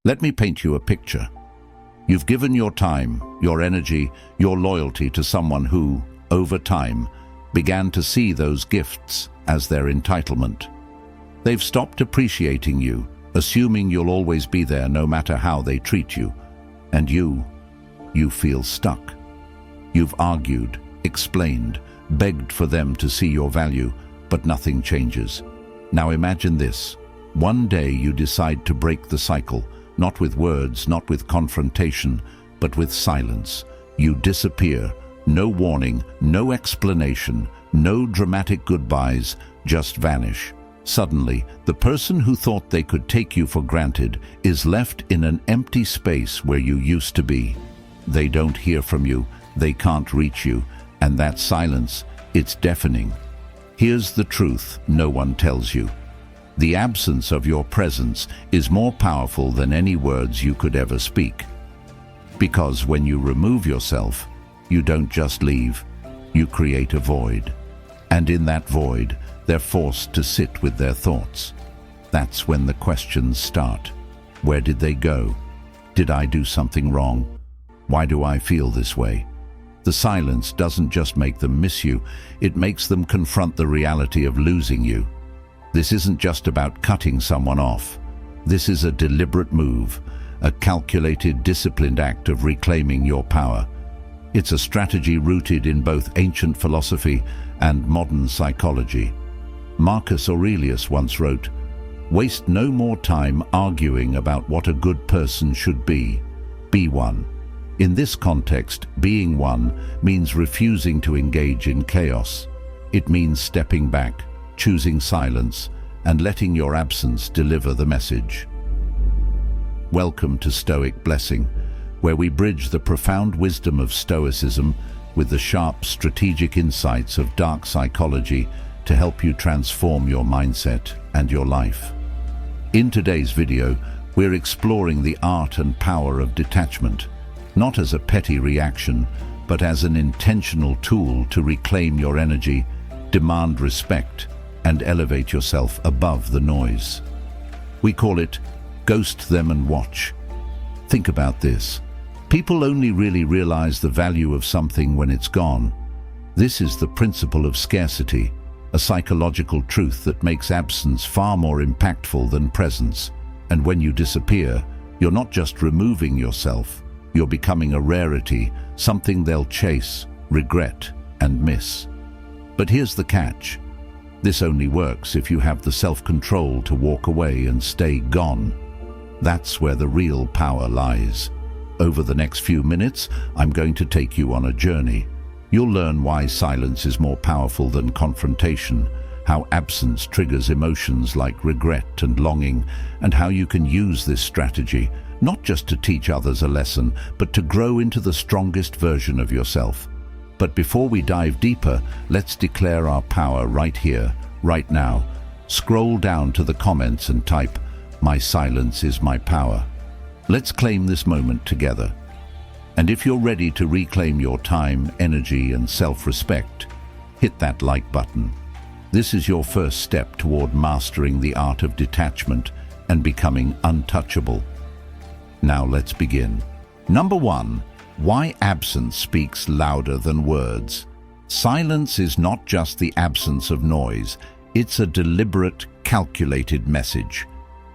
Let me paint you a picture. You've given your time, your energy, your loyalty to someone who, over time, began to see those gifts as their entitlement. They've stopped appreciating you, assuming you'll always be there no matter how they treat you. And you feel stuck. You've argued, explained, begged for them to see your value, but nothing changes. Now imagine this. One day you decide to break the cycle, not with words, not with confrontation, but with silence. You disappear. No warning, no explanation, no dramatic goodbyes, just vanish. Suddenly, the person who thought they could take you for granted is left in an empty space where you used to be. They don't hear from you, they can't reach you, and that silence, it's deafening. Here's the truth no one tells you. The absence of your presence is more powerful than any words you could ever speak. Because when you remove yourself, you don't just leave, you create a void. And in that void, they're forced to sit with their thoughts. That's when the questions start. Where did they go? Did I do something wrong? Why do I feel this way? The silence doesn't just make them miss you, it makes them confront the reality of losing you. This isn't just about cutting someone off. This is a deliberate move, a calculated, disciplined act of reclaiming your power. It's a strategy rooted in both ancient philosophy and modern psychology. Marcus Aurelius once wrote, "Waste no more time arguing about what a good person should be. Be one." In this context, being one means refusing to engage in chaos. It means stepping back, choosing silence, and letting your absence deliver the message. Welcome to Stoic Blessing, where we bridge the profound wisdom of Stoicism with the sharp, strategic insights of dark psychology to help you transform your mindset and your life. In today's video, we're exploring the art and power of detachment, not as a petty reaction, but as an intentional tool to reclaim your energy, demand respect, and elevate yourself above the noise. We call it ghost them and watch. Think about this. People only really realize the value of something when it's gone. This is the principle of scarcity, a psychological truth that makes absence far more impactful than presence. And when you disappear, you're not just removing yourself, you're becoming a rarity, something they'll chase, regret, and miss. But here's the catch. This only works if you have the self-control to walk away and stay gone. That's where the real power lies. Over the next few minutes, I'm going to take you on a journey. You'll learn why silence is more powerful than confrontation, how absence triggers emotions like regret and longing, and how you can use this strategy, not just to teach others a lesson, but to grow into the strongest version of yourself. But before we dive deeper, let's declare our power right here, right now. Scroll down to the comments and type, "My silence is my power." Let's claim this moment together. And if you're ready to reclaim your time, energy, and self-respect, hit that like button. This is your first step toward mastering the art of detachment and becoming untouchable. Now let's begin. Number 1. Why absence speaks louder than words. Silence is not just the absence of noise, it's a deliberate, calculated message.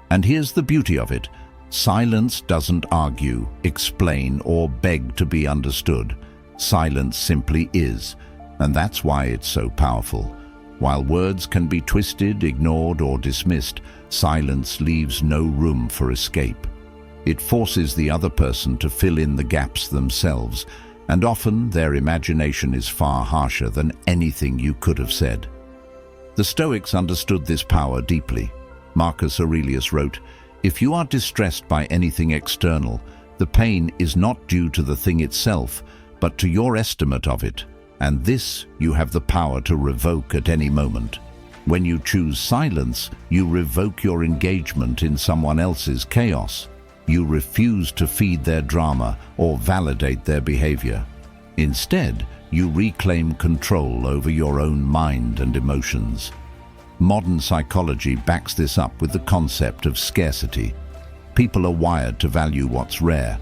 And here's the beauty of it. Silence doesn't argue, explain, or beg to be understood. Silence simply is, and that's why it's so powerful. While words can be twisted, ignored, or dismissed, silence leaves no room for escape. It forces the other person to fill in the gaps themselves, and often their imagination is far harsher than anything you could have said. The Stoics understood this power deeply. Marcus Aurelius wrote, "If you are distressed by anything external, the pain is not due to the thing itself, but to your estimate of it, and this you have the power to revoke at any moment. When you choose silence, you revoke your engagement in someone else's chaos. You refuse to feed their drama or validate their behavior. Instead, you reclaim control over your own mind and emotions." Modern psychology backs this up with the concept of scarcity. People are wired to value what's rare.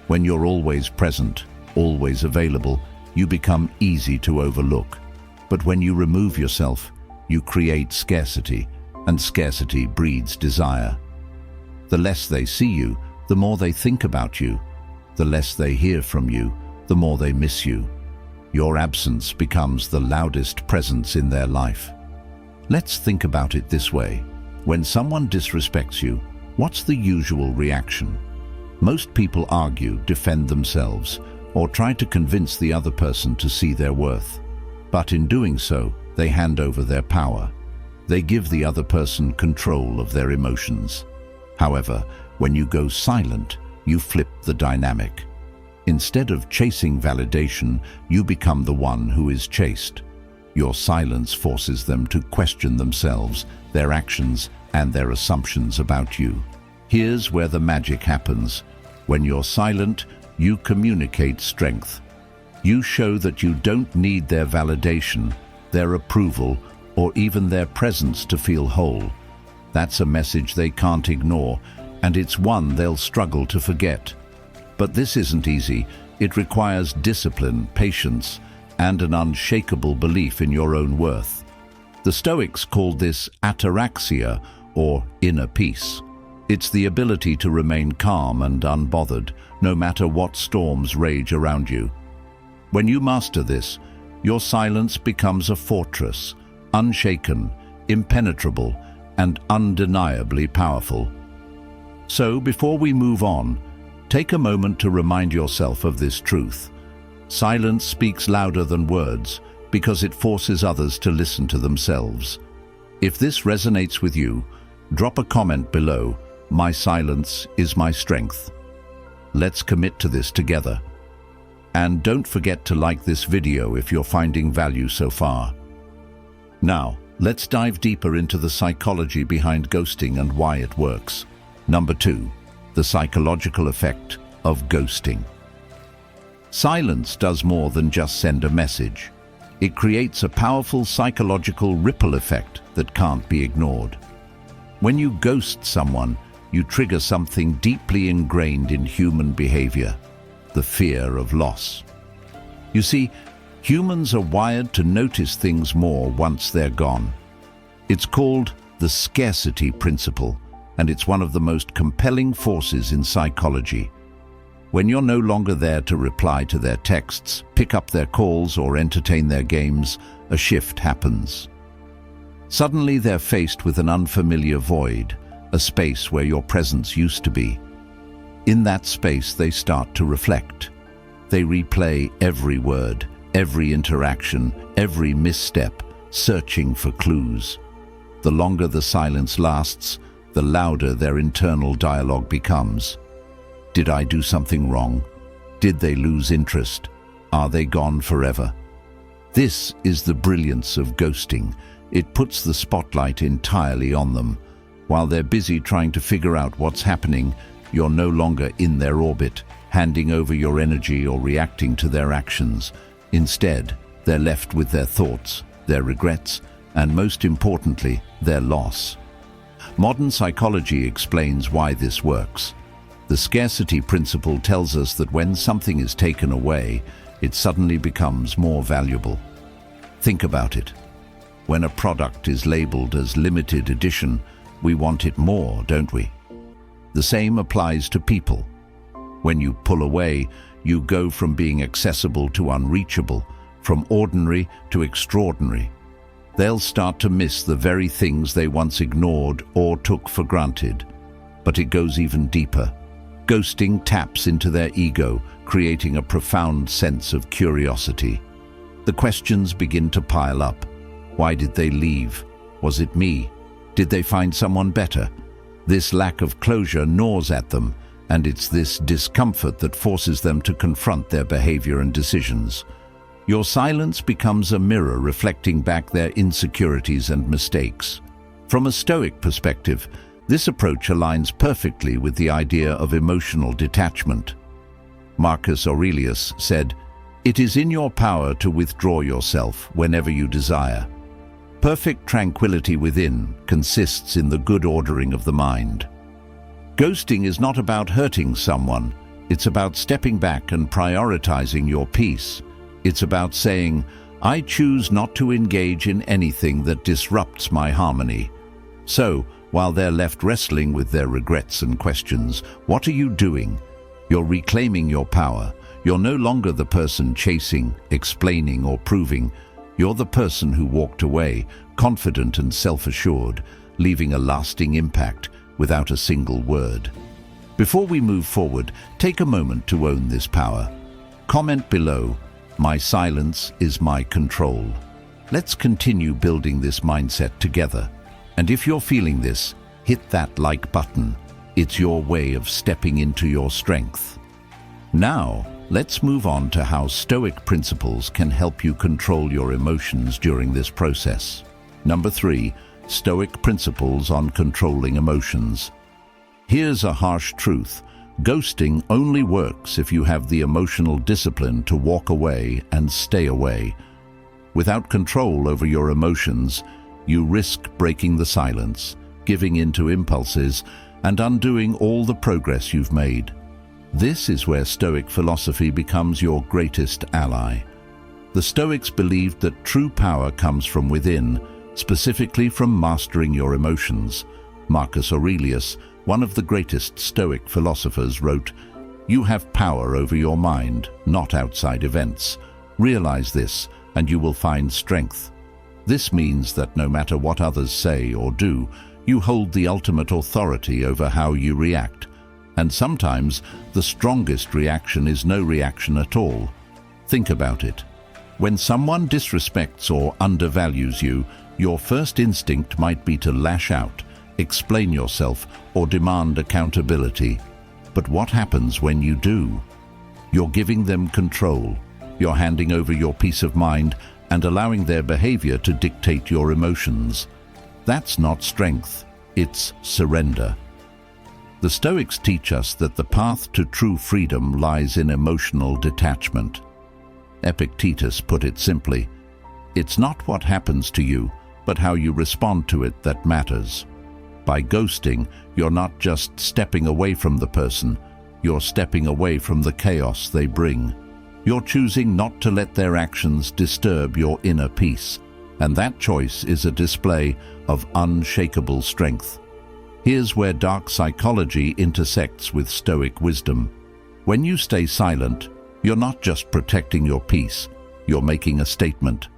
When you're always present, always available, you become easy to overlook. But when you remove yourself, you create scarcity, and scarcity breeds desire. The less they see you, the more they think about you. The less they hear from you, the more they miss you. Your absence becomes the loudest presence in their life. Let's think about it this way. When someone disrespects you, what's the usual reaction? Most people argue, defend themselves, or try to convince the other person to see their worth. But in doing so, they hand over their power. They give the other person control of their emotions. However, when you go silent, you flip the dynamic. Instead of chasing validation, you become the one who is chased. Your silence forces them to question themselves, their actions, and their assumptions about you. Here's where the magic happens. When you're silent, you communicate strength. You show that you don't need their validation, their approval, or even their presence to feel whole. That's a message they can't ignore, and it's one they'll struggle to forget. But this isn't easy. It requires discipline, patience, and an unshakable belief in your own worth. The Stoics called this ataraxia, or inner peace. It's the ability to remain calm and unbothered, no matter what storms rage around you. When you master this, your silence becomes a fortress, unshaken, impenetrable, and undeniably powerful. So, before we move on, take a moment to remind yourself of this truth. Silence speaks louder than words because it forces others to listen to themselves. If this resonates with you, drop a comment below. My silence is my strength. Let's commit to this together. And don't forget to like this video if you're finding value so far. Now, let's dive deeper into the psychology behind ghosting and why it works. Number 2, the psychological effect of ghosting. Silence does more than just send a message. It creates a powerful psychological ripple effect that can't be ignored. When you ghost someone, you trigger something deeply ingrained in human behavior, the fear of loss. You see, humans are wired to notice things more once they're gone. It's called the scarcity principle, and it's one of the most compelling forces in psychology. When you're no longer there to reply to their texts, pick up their calls, or entertain their games, a shift happens. Suddenly they're faced with an unfamiliar void, a space where your presence used to be. In that space, they start to reflect. They replay every word, every interaction, every misstep, searching for clues. The longer the silence lasts, the louder their internal dialogue becomes. Did I do something wrong? Did they lose interest? Are they gone forever? This is the brilliance of ghosting. It puts the spotlight entirely on them. While they're busy trying to figure out what's happening, you're no longer in their orbit, handing over your energy or reacting to their actions. Instead, they're left with their thoughts, their regrets, and most importantly, their loss. Modern psychology explains why this works. The scarcity principle tells us that when something is taken away, it suddenly becomes more valuable. Think about it. When a product is labeled as limited edition, we want it more, don't we? The same applies to people. When you pull away, you go from being accessible to unreachable, from ordinary to extraordinary. They'll start to miss the very things they once ignored or took for granted. But it goes even deeper. Ghosting taps into their ego, creating a profound sense of curiosity. The questions begin to pile up. Why did they leave? Was it me? Did they find someone better? This lack of closure gnaws at them, and it's this discomfort that forces them to confront their behavior and decisions. Your silence becomes a mirror reflecting back their insecurities and mistakes. From a Stoic perspective, this approach aligns perfectly with the idea of emotional detachment. Marcus Aurelius said, "It is in your power to withdraw yourself whenever you desire. Perfect tranquility within consists in the good ordering of the mind." Ghosting is not about hurting someone. It's about stepping back and prioritizing your peace. It's about saying, I choose not to engage in anything that disrupts my harmony. So, while they're left wrestling with their regrets and questions, what are you doing? You're reclaiming your power. You're no longer the person chasing, explaining, or proving. You're the person who walked away, confident and self-assured, leaving a lasting impact without a single word. Before we move forward, take a moment to own this power. Comment below, "My silence is my control." Let's continue building this mindset together. And if you're feeling this, hit that like button. It's your way of stepping into your strength. Now, let's move on to how Stoic principles can help you control your emotions during this process. Number 3, Stoic principles on controlling emotions. Here's a harsh truth. Ghosting only works if you have the emotional discipline to walk away and stay away. Without control over your emotions, you risk breaking the silence, giving in to impulses, and undoing all the progress you've made. This is where Stoic philosophy becomes your greatest ally. The Stoics believed that true power comes from within, specifically from mastering your emotions. Marcus Aurelius, one of the greatest Stoic philosophers, wrote, "You have power over your mind, not outside events. Realize this, and you will find strength." This means that no matter what others say or do, you hold the ultimate authority over how you react. And sometimes, the strongest reaction is no reaction at all. Think about it. When someone disrespects or undervalues you, your first instinct might be to lash out, explain yourself, or demand accountability. But what happens when you do? You're giving them control. You're handing over your peace of mind and allowing their behavior to dictate your emotions. That's not strength, it's surrender. The Stoics teach us that the path to true freedom lies in emotional detachment. Epictetus put it simply, "It's not what happens to you, but how you respond to it that matters." By ghosting, you're not just stepping away from the person, you're stepping away from the chaos they bring. You're choosing not to let their actions disturb your inner peace, and that choice is a display of unshakable strength. Here's where dark psychology intersects with Stoic wisdom. When you stay silent, you're not just protecting your peace, you're making a statement.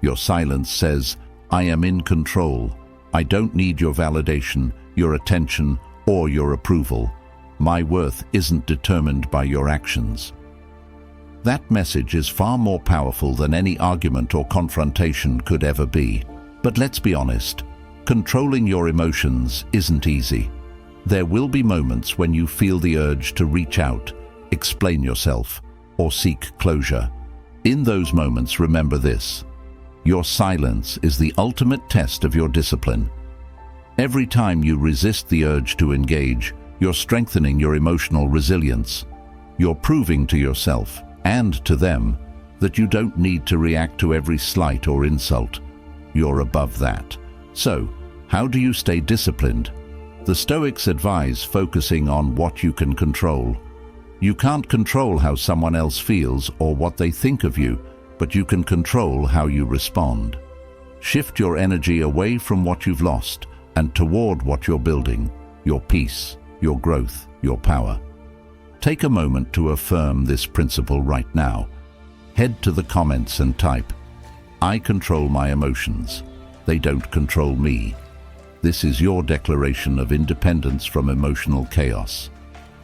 Your silence says, "I am in control. I don't need your validation, your attention, or your approval. My worth isn't determined by your actions." That message is far more powerful than any argument or confrontation could ever be. But let's be honest, controlling your emotions isn't easy. There will be moments when you feel the urge to reach out, explain yourself, or seek closure. In those moments, remember this. Your silence is the ultimate test of your discipline. Every time you resist the urge to engage, you're strengthening your emotional resilience. You're proving to yourself and to them that you don't need to react to every slight or insult. You're above that. So, how do you stay disciplined? The Stoics advise focusing on what you can control. You can't control how someone else feels or what they think of you, but you can control how you respond. Shift your energy away from what you've lost and toward what you're building, your peace, your growth, your power. Take a moment to affirm this principle right now. Head to the comments and type, "I control my emotions. They don't control me." This is your declaration of independence from emotional chaos.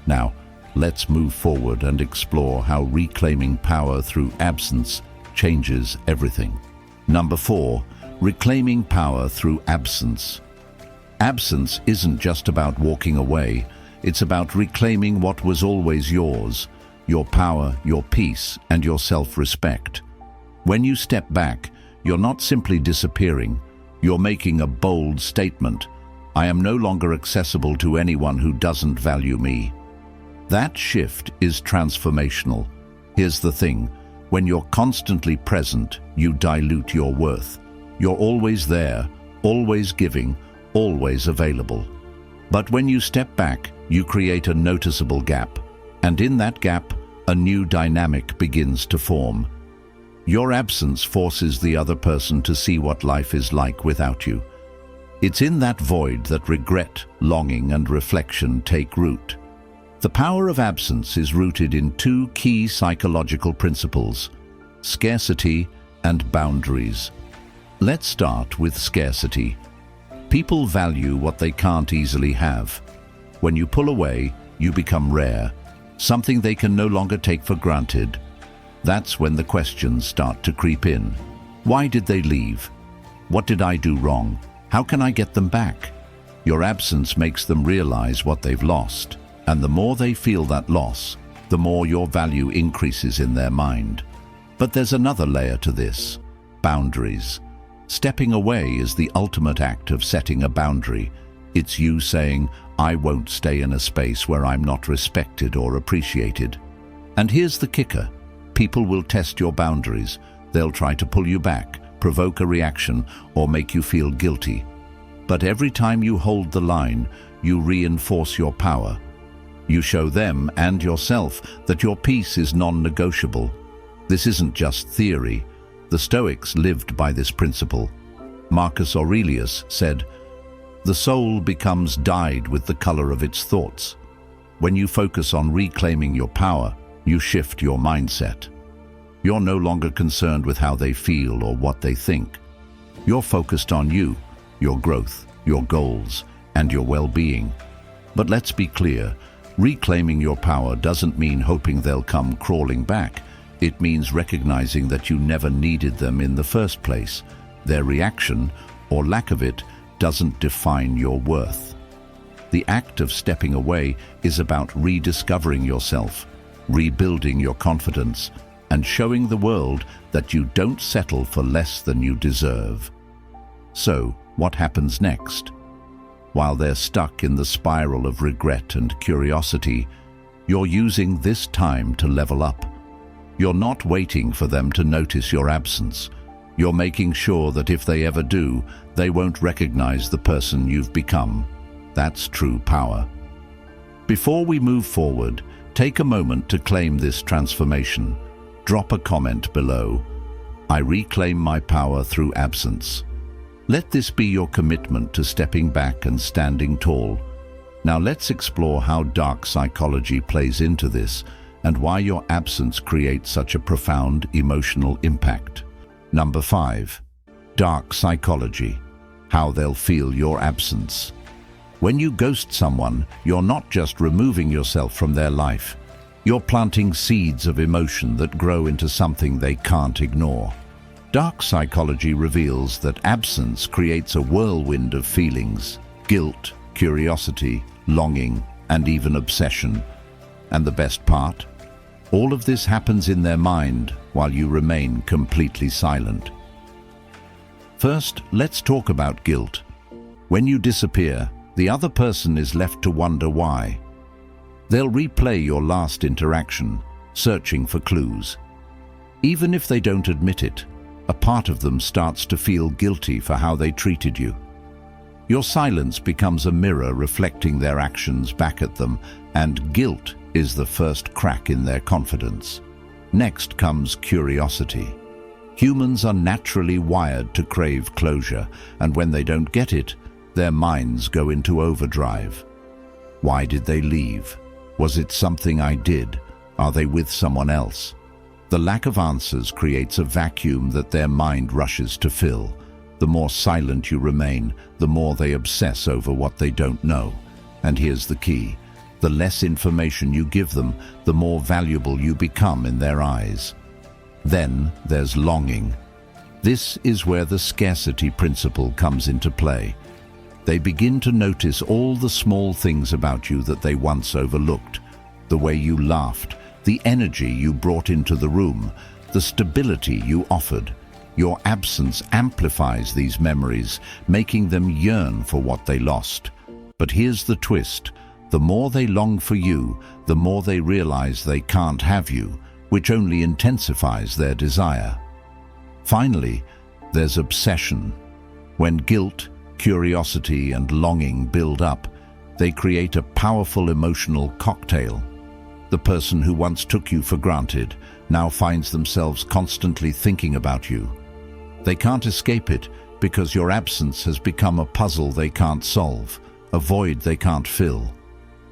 Now, let's move forward and explore how reclaiming power through absence changes everything. Number 4, reclaiming power through absence. Absence isn't just about walking away, it's about reclaiming what was always yours, your power, your peace, and your self-respect. When you step back, you're not simply disappearing, you're making a bold statement. I am no longer accessible to anyone who doesn't value me. That shift is transformational. Here's the thing. When you're constantly present, you dilute your worth. You're always there, always giving, always available. But when you step back, you create a noticeable gap, and in that gap, a new dynamic begins to form. Your absence forces the other person to see what life is like without you. It's in that void that regret, longing, and reflection take root. The power of absence is rooted in two key psychological principles: scarcity and boundaries. Let's start with scarcity. People value what they can't easily have. When you pull away, you become rare, something they can no longer take for granted. That's when the questions start to creep in. Why did they leave? What did I do wrong? How can I get them back? Your absence makes them realize what they've lost, and the more they feel that loss, the more your value increases in their mind. But there's another layer to this: boundaries. Stepping away is the ultimate act of setting a boundary. It's you saying, I won't stay in a space where I'm not respected or appreciated. And here's the kicker: people will test your boundaries. They'll try to pull you back, provoke a reaction, or make you feel guilty. But every time you hold the line, you reinforce your power. You show them and yourself that your peace is non-negotiable. This isn't just theory. The Stoics lived by this principle. Marcus Aurelius said, "The soul becomes dyed with the color of its thoughts." When you focus on reclaiming your power, you shift your mindset. You're no longer concerned with how they feel or what they think. You're focused on you, your growth, your goals, and your well-being. But let's be clear, reclaiming your power doesn't mean hoping they'll come crawling back. It means recognizing that you never needed them in the first place. Their reaction, or lack of it, doesn't define your worth. The act of stepping away is about rediscovering yourself, rebuilding your confidence, and showing the world that you don't settle for less than you deserve. So, what happens next? While they're stuck in the spiral of regret and curiosity, you're using this time to level up. You're not waiting for them to notice your absence. You're making sure that if they ever do, they won't recognize the person you've become. That's true power. Before we move forward, take a moment to claim this transformation. Drop a comment below. I reclaim my power through absence. Let this be your commitment to stepping back and standing tall. Now let's explore how dark psychology plays into this and why your absence creates such a profound emotional impact. Number 5. Dark psychology. How they'll feel your absence. When you ghost someone, you're not just removing yourself from their life. You're planting seeds of emotion that grow into something they can't ignore. Dark psychology reveals that absence creates a whirlwind of feelings: guilt, curiosity, longing, and even obsession. And the best part? All of this happens in their mind while you remain completely silent. First, let's talk about guilt. When you disappear, the other person is left to wonder why. They'll replay your last interaction, searching for clues. Even if they don't admit it, a part of them starts to feel guilty for how they treated you. Your silence becomes a mirror reflecting their actions back at them, and guilt is the first crack in their confidence. Next comes curiosity. Humans are naturally wired to crave closure, and when they don't get it, their minds go into overdrive. Why did they leave? Was it something I did? Are they with someone else? The lack of answers creates a vacuum that their mind rushes to fill. The more silent you remain, the more they obsess over what they don't know. And here's the key: the less information you give them, the more valuable you become in their eyes. Then there's longing. This is where the scarcity principle comes into play. They begin to notice all the small things about you that they once overlooked. The way you laughed, the energy you brought into the room, the stability you offered. Your absence amplifies these memories, making them yearn for what they lost. But here's the twist: the more they long for you, the more they realize they can't have you, which only intensifies their desire. Finally, there's obsession. When guilt, curiosity, and longing build up, They create a powerful emotional cocktail. The person who once took you for granted now finds themselves constantly thinking about you. They can't escape it because your absence has become a puzzle they can't solve, a void they can't fill.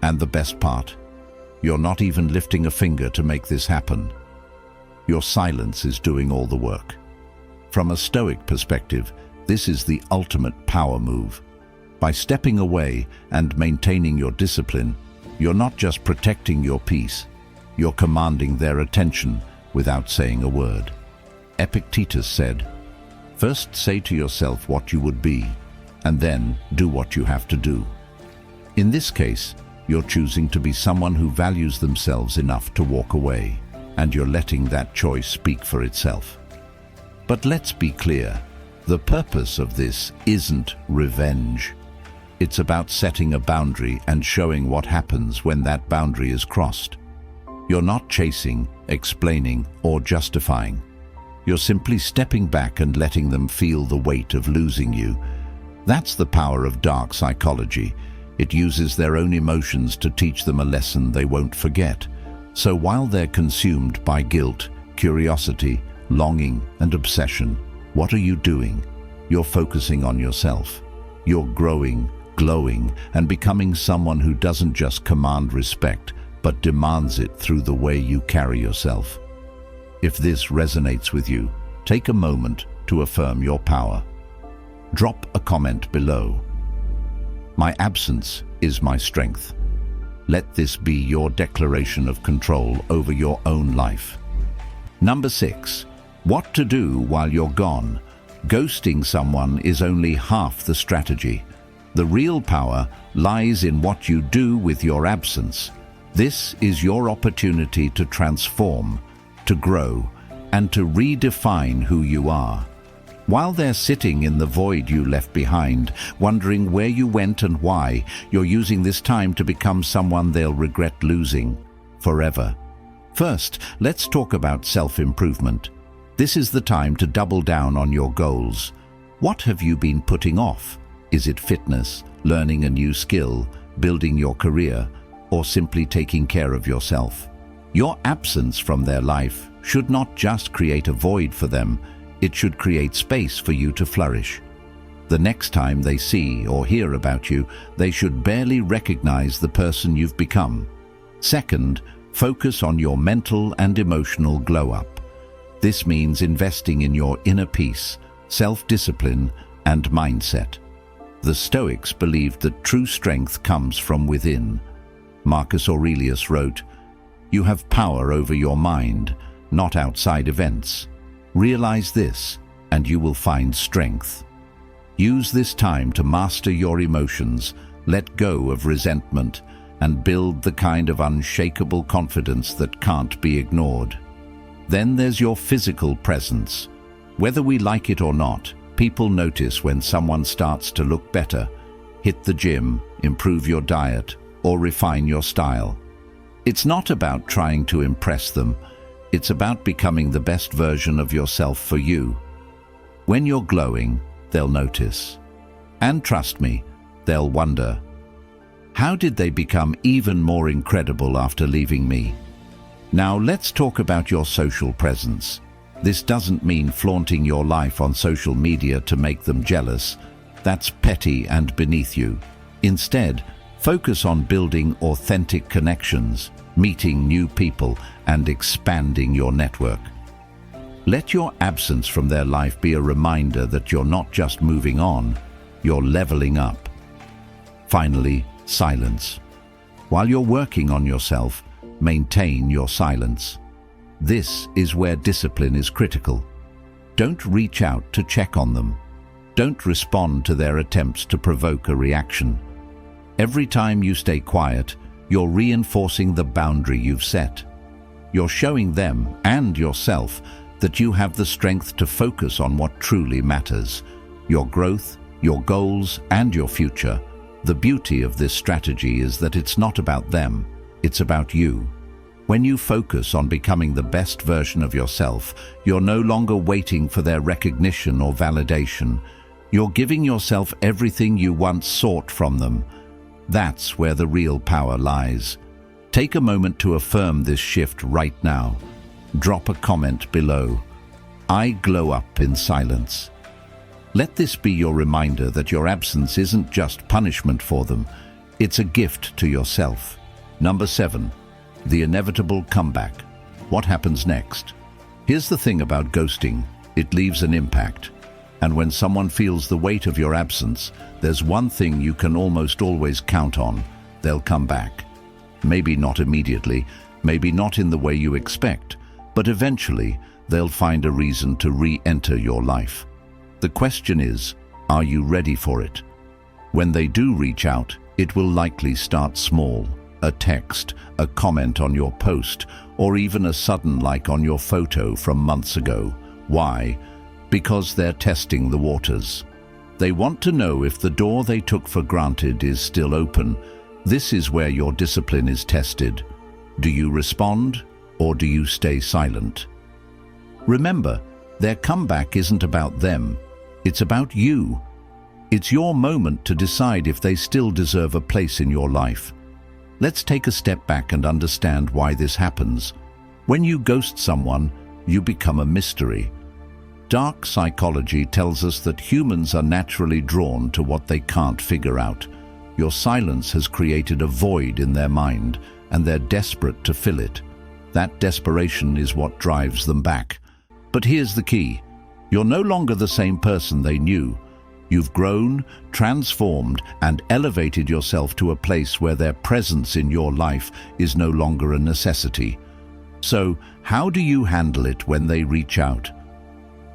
And the best part, you're not even lifting a finger to make this happen. Your silence is doing all the work. From a Stoic perspective, this is the ultimate power move. By stepping away and maintaining your discipline, you're not just protecting your peace, you're commanding their attention without saying a word. Epictetus said, "First say to yourself what you would be, and then do what you have to do." In this case, you're choosing to be someone who values themselves enough to walk away, and you're letting that choice speak for itself. But let's be clear, the purpose of this isn't revenge. It's about setting a boundary and showing what happens when that boundary is crossed. You're not chasing, explaining, or justifying. You're simply stepping back and letting them feel the weight of losing you. That's the power of dark psychology. It uses their own emotions to teach them a lesson they won't forget. So while they're consumed by guilt, curiosity, longing, and obsession, what are you doing? You're focusing on yourself. You're growing, glowing, and becoming someone who doesn't just command respect, but demands it through the way you carry yourself. If this resonates with you, take a moment to affirm your power. Drop a comment below. "My absence is my strength." Let this be your declaration of control over your own life. Number 6. What to do while you're gone. Ghosting someone is only half the strategy. The real power lies in what you do with your absence. This is your opportunity to transform, to grow, and to redefine who you are. While they're sitting in the void you left behind, wondering where you went and why, you're using this time to become someone they'll regret losing forever. First, let's talk about self-improvement. This is the time to double down on your goals. What have you been putting off? Is it fitness, learning a new skill, building your career, or simply taking care of yourself? Your absence from their life should not just create a void for them, it should create space for you to flourish. The next time they see or hear about you, they should barely recognize the person you've become. Second, focus on your mental and emotional glow-up. This means investing in your inner peace, self-discipline, and mindset. The Stoics believed that true strength comes from within. Marcus Aurelius wrote, "You have power over your mind, not outside events. Realize this, and you will find strength." Use this time to master your emotions, let go of resentment, and build the kind of unshakable confidence that can't be ignored. Then there's your physical presence. Whether we like it or not, people notice when someone starts to look better. Hit the gym, improve your diet, or refine your style. It's not about trying to impress them. It's about becoming the best version of yourself for you. When you're glowing, they'll notice. And trust me, they'll wonder, how did they become even more incredible after leaving me? Now let's talk about your social presence. This doesn't mean flaunting your life on social media to make them jealous. That's petty and beneath you. Instead, focus on building authentic connections, meeting new people, and expanding your network. Let your absence from their life be a reminder that you're not just moving on, you're leveling up. Finally, silence. While you're working on yourself, maintain your silence. This is where discipline is critical. Don't reach out to check on them. Don't respond to their attempts to provoke a reaction. Every time you stay quiet, you're reinforcing the boundary you've set. You're showing them and yourself that you have the strength to focus on what truly matters: your growth, your goals, and your future. The beauty of this strategy is that it's not about them, it's about you. When you focus on becoming the best version of yourself, you're no longer waiting for their recognition or validation. You're giving yourself everything you once sought from them. That's where the real power lies. Take a moment to affirm this shift right now. Drop a comment below. I glow up in silence. Let this be your reminder that your absence isn't just punishment for them, it's a gift to yourself. Number 7. The inevitable comeback. What happens next? Here's the thing about ghosting. It leaves an impact. And when someone feels the weight of your absence, there's one thing you can almost always count on. They'll come back. Maybe not immediately, maybe not in the way you expect, but eventually they'll find a reason to re-enter your life. The question is, are you ready for it? When they do reach out, it will likely start small. A text, a comment on your post, or even a sudden like on your photo from months ago. Why? Because they're testing the waters. They want to know if the door they took for granted is still open. This is where your discipline is tested. Do you respond, or do you stay silent? Remember, their comeback isn't about them. It's about you. It's your moment to decide if they still deserve a place in your life. Let's take a step back and understand why this happens. When you ghost someone, you become a mystery. Dark psychology tells us that humans are naturally drawn to what they can't figure out. Your silence has created a void in their mind, and they're desperate to fill it. That desperation is what drives them back. But here's the key. You're no longer the same person they knew. You've grown, transformed, and elevated yourself to a place where their presence in your life is no longer a necessity. So, how do you handle it when they reach out?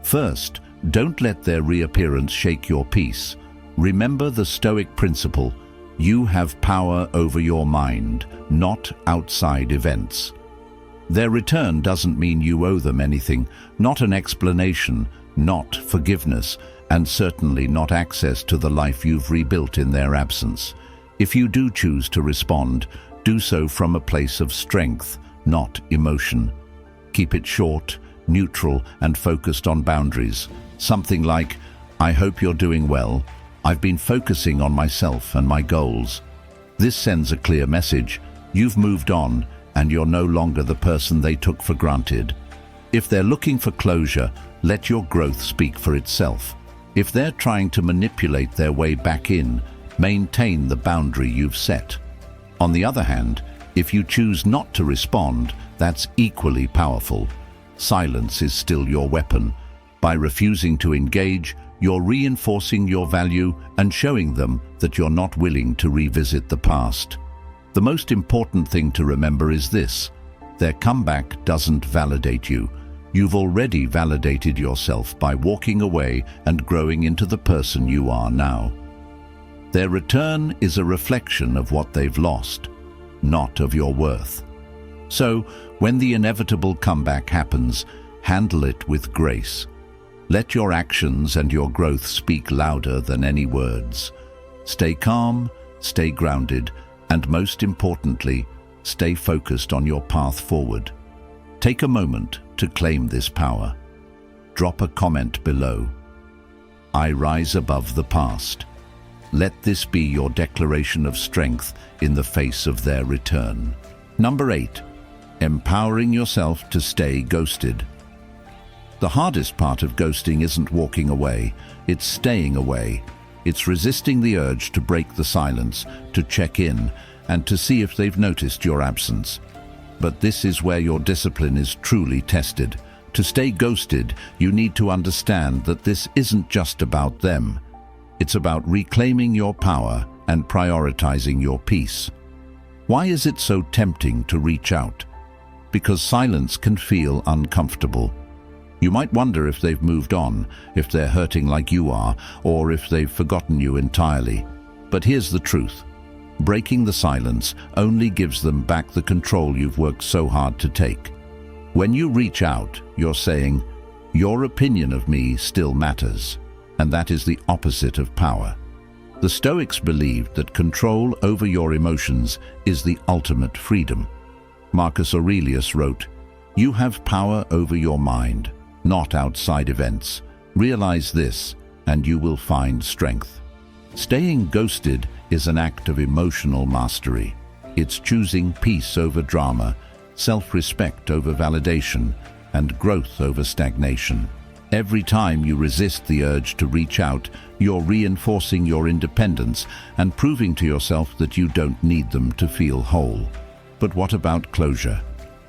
First, don't let their reappearance shake your peace. Remember the Stoic principle: you have power over your mind, not outside events. Their return doesn't mean you owe them anything, not an explanation, not forgiveness, and certainly not access to the life you've rebuilt in their absence. If you do choose to respond, do so from a place of strength, not emotion. Keep it short, neutral, and focused on boundaries. Something like, "I hope you're doing well. I've been focusing on myself and my goals." This sends a clear message. You've moved on, and you're no longer the person they took for granted. If they're looking for closure, let your growth speak for itself. If they're trying to manipulate their way back in, maintain the boundary you've set. On the other hand, if you choose not to respond, that's equally powerful. Silence is still your weapon. By refusing to engage, you're reinforcing your value and showing them that you're not willing to revisit the past. The most important thing to remember is this: their comeback doesn't validate you. You've already validated yourself by walking away and growing into the person you are now. Their return is a reflection of what they've lost, not of your worth. So, when the inevitable comeback happens, handle it with grace. Let your actions and your growth speak louder than any words. Stay calm, stay grounded, and most importantly, stay focused on your path forward. Take a moment to claim this power. Drop a comment below. I rise above the past. Let this be your declaration of strength in the face of their return. Number 8. Empowering yourself to stay ghosted. The hardest part of ghosting isn't walking away, it's staying away. It's resisting the urge to break the silence, to check in, and to see if they've noticed your absence. But this is where your discipline is truly tested. To stay ghosted, you need to understand that this isn't just about them. It's about reclaiming your power and prioritizing your peace. Why is it so tempting to reach out? Because silence can feel uncomfortable. You might wonder if they've moved on, if they're hurting like you are, or if they've forgotten you entirely. But here's the truth. Breaking the silence only gives them back the control you've worked so hard to take. When you reach out, you're saying, "Your opinion of me still matters," and that is the opposite of power. The Stoics believed that control over your emotions is the ultimate freedom. Marcus Aurelius wrote, "You have power over your mind, not outside events. Realize this, and you will find strength." Staying ghosted is an act of emotional mastery. It's choosing peace over drama, self-respect over validation, and growth over stagnation. Every time you resist the urge to reach out, you're reinforcing your independence and proving to yourself that you don't need them to feel whole. But what about closure?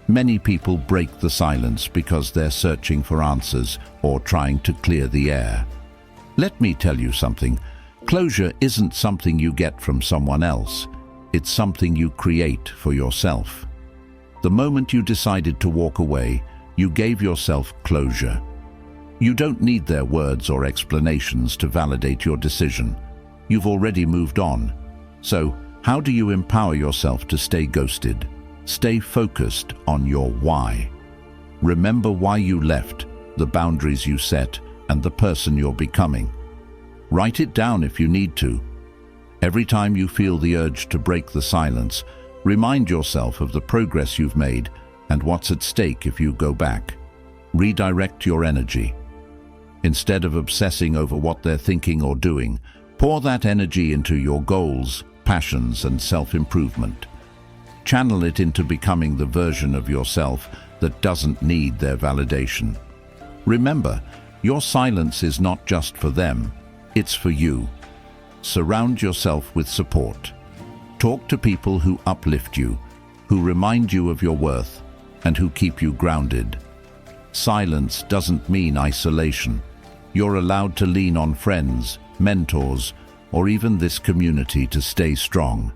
Many people break the silence because they're searching for answers or trying to clear the air. Let me tell you something. Closure isn't something you get from someone else. It's something you create for yourself. The moment you decided to walk away, you gave yourself closure. You don't need their words or explanations to validate your decision. You've already moved on. So, how do you empower yourself to stay ghosted? Stay focused on your why. Remember why you left, the boundaries you set, and the person you're becoming. Write it down if you need to. Every time you feel the urge to break the silence, remind yourself of the progress you've made and what's at stake if you go back. Redirect your energy. Instead of obsessing over what they're thinking or doing, pour that energy into your goals, passions, and self-improvement. Channel it into becoming the version of yourself that doesn't need their validation. Remember, your silence is not just for them, it's for you. Surround yourself with support. Talk to people who uplift you, who remind you of your worth, and who keep you grounded. Silence doesn't mean isolation. You're allowed to lean on friends, mentors, or even this community to stay strong.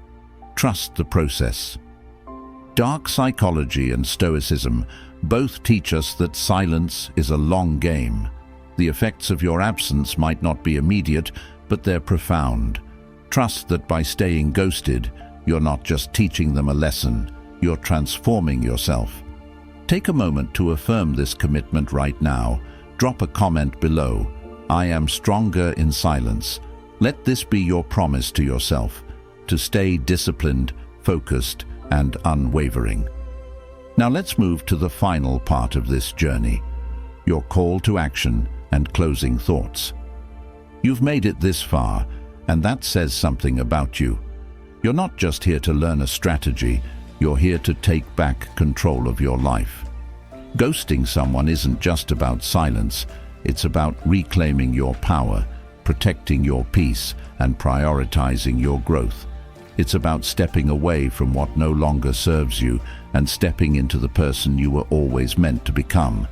Trust the process. Dark psychology and Stoicism both teach us that silence is a long game. The effects of your absence might not be immediate, but they're profound. Trust that by staying ghosted, you're not just teaching them a lesson, you're transforming yourself. Take a moment to affirm this commitment right now. Drop a comment below. I am stronger in silence. Let this be your promise to yourself, to stay disciplined, focused, and unwavering. Now let's move to the final part of this journey, your call to action and closing thoughts. You've made it this far, and that says something about you. You're not just here to learn a strategy, you're here to take back control of your life. Ghosting someone isn't just about silence, it's about reclaiming your power, protecting your peace, and prioritizing your growth. It's about stepping away from what no longer serves you and stepping into the person you were always meant to become.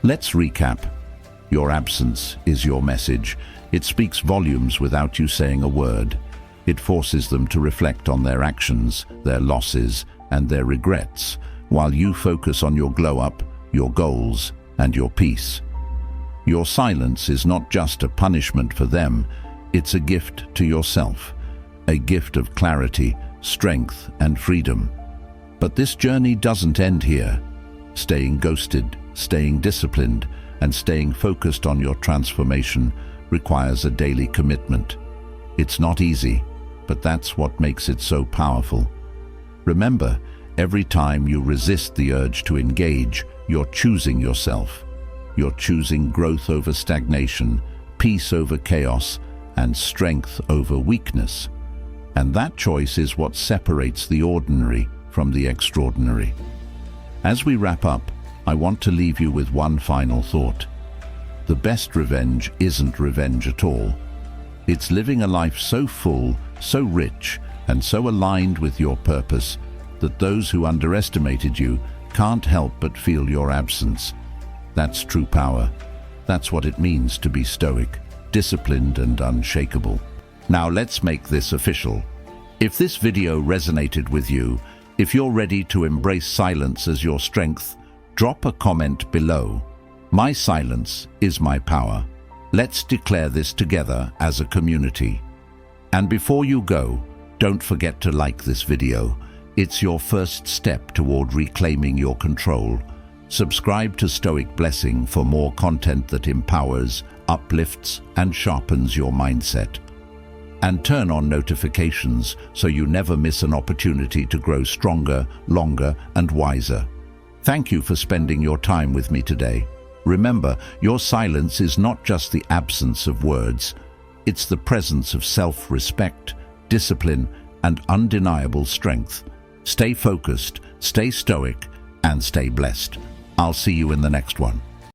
Let's recap. Your absence is your message. It speaks volumes without you saying a word. It forces them to reflect on their actions, their losses, and their regrets, while you focus on your glow-up, your goals, and your peace. Your silence is not just a punishment for them, it's a gift to yourself, a gift of clarity, strength, and freedom. But this journey doesn't end here. Staying ghosted, staying disciplined, and staying focused on your transformation requires a daily commitment. It's not easy, but that's what makes it so powerful. Remember, every time you resist the urge to engage, you're choosing yourself. You're choosing growth over stagnation, peace over chaos, and strength over weakness. And that choice is what separates the ordinary from the extraordinary. As we wrap up, I want to leave you with one final thought. The best revenge isn't revenge at all. It's living a life so full, so rich, and so aligned with your purpose that those who underestimated you can't help but feel your absence. That's true power. That's what it means to be stoic, disciplined, and unshakable. Now let's make this official. If this video resonated with you, if you're ready to embrace silence as your strength, drop a comment below. My silence is my power. Let's declare this together as a community. And before you go, don't forget to like this video. It's your first step toward reclaiming your control. Subscribe to Stoic Blessing for more content that empowers, uplifts, and sharpens your mindset. And turn on notifications so you never miss an opportunity to grow stronger, longer, and wiser. Thank you for spending your time with me today. Remember, your silence is not just the absence of words. It's the presence of self-respect, discipline, and undeniable strength. Stay focused, stay stoic, and stay blessed. I'll see you in the next one.